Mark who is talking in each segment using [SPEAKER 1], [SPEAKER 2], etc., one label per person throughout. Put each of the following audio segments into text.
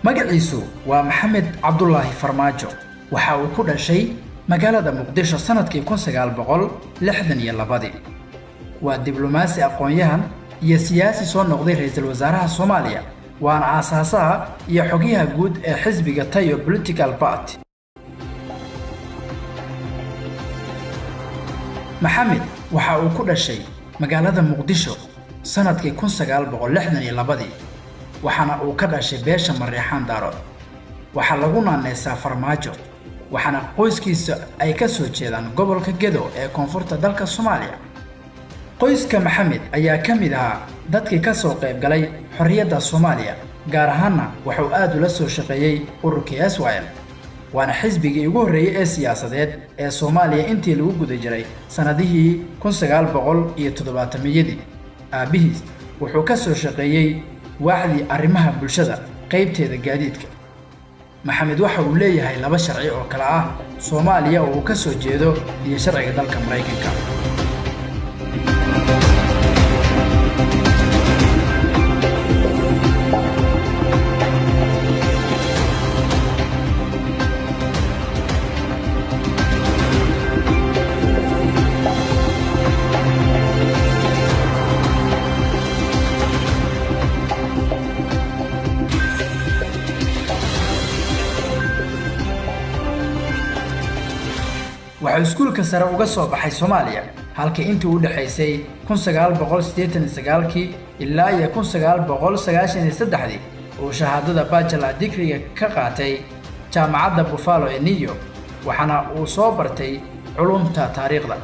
[SPEAKER 1] magaciisu waa Maxamed Cabdullaahi Farmaajo waxa uu ku dhashay magaalada Muqdisho sanadkii 1962 waa diblomaasi aqoon-yahan iyo siyaasi soo noqday ra'iisul wasaaraha Soomaaliya waana aasaasaha iyo xogayaha guud ee xisbiga Tayo Political Party. Maxamed waxa uu ku dhashay magaalada Muqdisho sanadkii 1962 waxaana uu ka dhashay beesha Mareexaan Daarood waxa lagu naanaysaa Farmaajo waxaana qoyskiisa ay ka soo jeedaan gobolka Gedo ee koonfurta dalka Soomaaliya. qoyska Maxamed ayaa ka mid ahaa dadkii ka soo qayb galay xorriyadda Soomaaliya gaar ahaan wuxuu aad ula soo shaqeeyay ururka SYL waana xisbigii ugu horreeyay ee siyaasadeed ee Soomaaliya intii lagu guda jiray sanadihii 1970 aabihiis wuxuu ka soo shaqeeyay waaxdii arrimaha bulshada qaybteeda gaadiidka. Maxamed waxa uu leeyahay laba sharci oo kala ah Soomaaliya oo uu ka soo jeedo iyo sharciga dalka Mareykanka. waxa iskuulka sare uga soo baxay Soomaaliya halka intii u dhaxaysay 1989 ilaa 1993 oo shahaadada bachelor degree ka qaatay jaamacadda Buffalo ee New York waxaana uu soo bartay culumta taariikhda.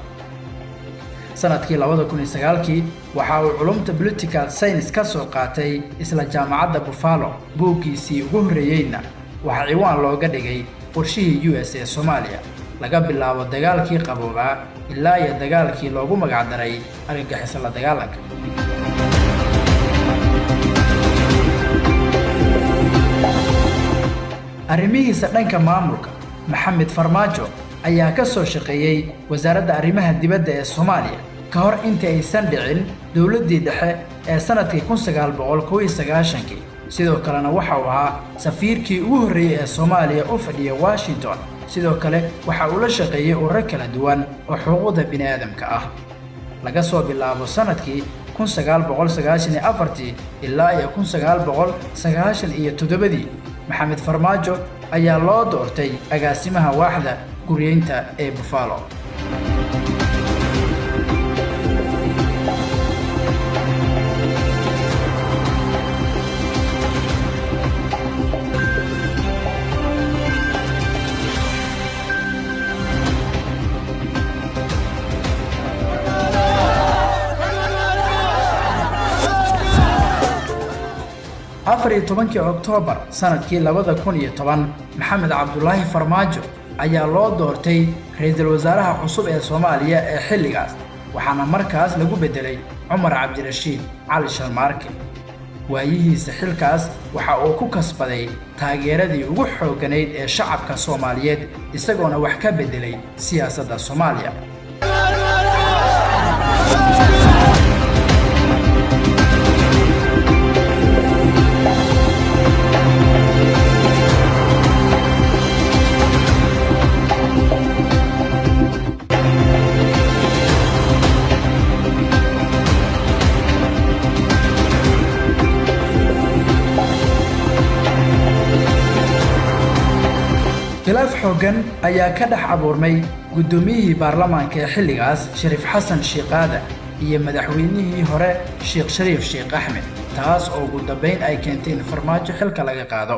[SPEAKER 1] sanadkii 2009 waxa uu culumta political science ka soo qaatay isla jaamacadda Buffalo buugiisii ugu horreeyayna waxa ciwaan looga dhigay qorshihii US ee Soomaaliya laga bilaabo dagaalkii qaboobaa ilaa iyo dagaalkii loogu magac daray argagixisada la dagaalanka. arrimihiisa dhanka maamulka Maxamed Farmaajo ayaa ka soo shaqeeyay wasaaradda arrimaha dibadda ee Soomaaliya ka hor intii aysan dhicin dawladdii dhexe ee sanadkii 1991 sidoo kalena waxa uu ahaa safiirkii ugu horreeyay ee Soomaaliya u fadhiya Washington. sidoo kale waxa uu la shaqeeyay ururo kala duwan oo xuquuqda bini'aadamka ah laga soo bilaabo sanadkii 1994 ilaa 1997 Maxamed Farmaajo ayaa loo doortay agaasimaha waaxda guriyeynta ee Buffalo. afar 10 Oktoobar sanadkii 2010 Maxamed Cabdullaahi Farmaajo ayaa loo doortay ra'iisul wasaaraha cusub ee Soomaaliya ee xilligaas waxaana markaas lagu bedelay Cumar Cabdirashiid Cali Sharmaarke. waayihiisa xilkaas waxa uu ku kasbaday taageeradii ugu xooganayd ee shacabka Soomaaliyeed isagoona wax ka bedelay siyaasadda Soomaaliya. khilaaf xoogan ayaa ka dhex abuurmay gudoomiyihii baarlamaanka ee xilligaas Shariif Xasan Sheekh Aadan iyo madaxweynihii hore Sheekh Shariif Sheekh Axmed taas oo ugu dambeyn ay keentay in Farmaajo xilka laga qaado.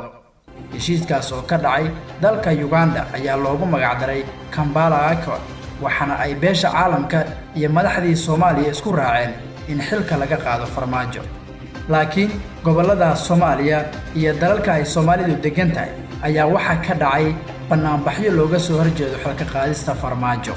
[SPEAKER 1] heshiiskaas oo ka dhacay dalka Uganda ayaa loogu magac daray Kampala Accord waxaana ay beesha caalamka iyo madaxdii Soomaaliya isku raaceen in xilka laga qaado Farmaajo. laakiin gobolada Soomaaliya iyo dalalka ay Soomaalidu degan tahay ayaa waxa ka dhacay banaanbaxyo looga soo horjeedo xilka qaadista Farmaajo.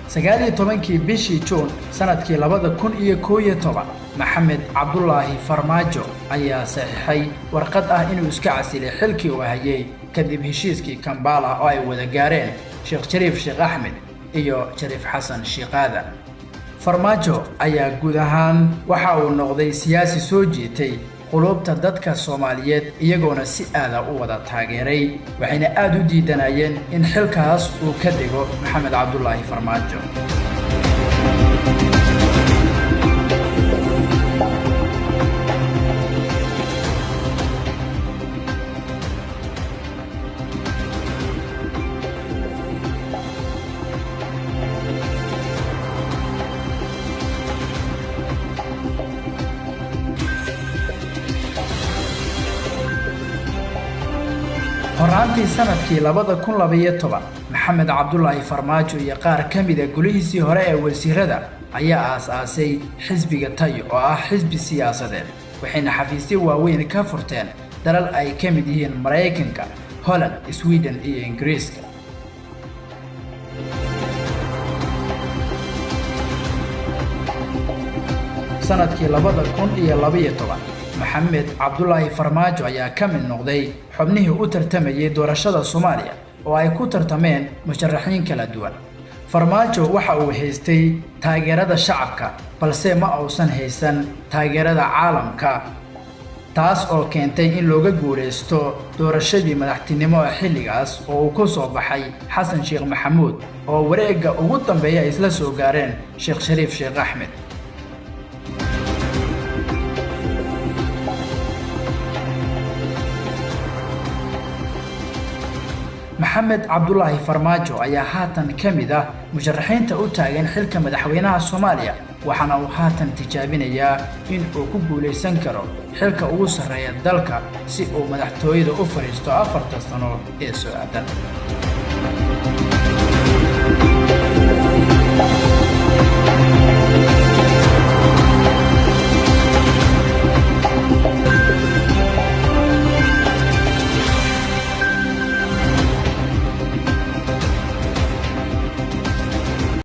[SPEAKER 1] 19 bishii June sanadkii 2011 Maxamed Cabdullaahi Farmaajo ayaa saxiixay warqad ah inuu iska casilay xilkii uu hayay kadib heshiiskii Kampala oo ay wada gaareen Sheekh Shariif Sheekh Axmed iyo Shariif Xasan Sheekh Aadan. Farmaajo ayaa guud ahaan waxa uu noqday siyaasi soo jeetay qulubta dadka Soomaaliyeed iyagoona si aad ah u wada taageeray waxayna aad u diidanayeen in xilkaas uu ka dhigo Maxamed Cabdullaahi Farmaajo. horaantii sanadkii 2012 Maxamed Cabdullaahi Farmaajo iyo qaar ka mid ah golihiisii hore ee wasiirada ayaa aasaasay xisbiga Tayo oo ah xisbi siyaasadeed waxayna xafiisyo waaweyn ka furteen dalal ay ka mid yihiin Mareykanka, Holland, Sweden iyo Ingiriiska. sanadkii 2012 Maxamed Cabdullaahi Farmaajo ayaa ka mid noqday xubnihii u tartamayay doorashada Soomaaliya oo ay ku tartameen musharaxiin kala duwan. Farmaajo waxa uu haystay taageerada shacabka balse ma uusan haysan taageerada caalamka, taas oo keentay in looga guuleysto doorashadii madaxtinimo ee xilligaas oo uu ku soo baxay Xasan Sheekh Maxamuud oo wareegga ugu dambeeya isla soo gaareen Sheekh Shariif Sheekh Axmed. Maxamed Cabdullaahi Farmaajo ayaa haatan ka mid ah musharaxiinta u taagan xilka madaxweynaha Soomaaliya waxaana uu haatan tijaabinayaa in uu ku guuleysan karo xilka ugu sarreeya dalka si uu madaxtooyada u fariisto 4 sano ee soo aadan.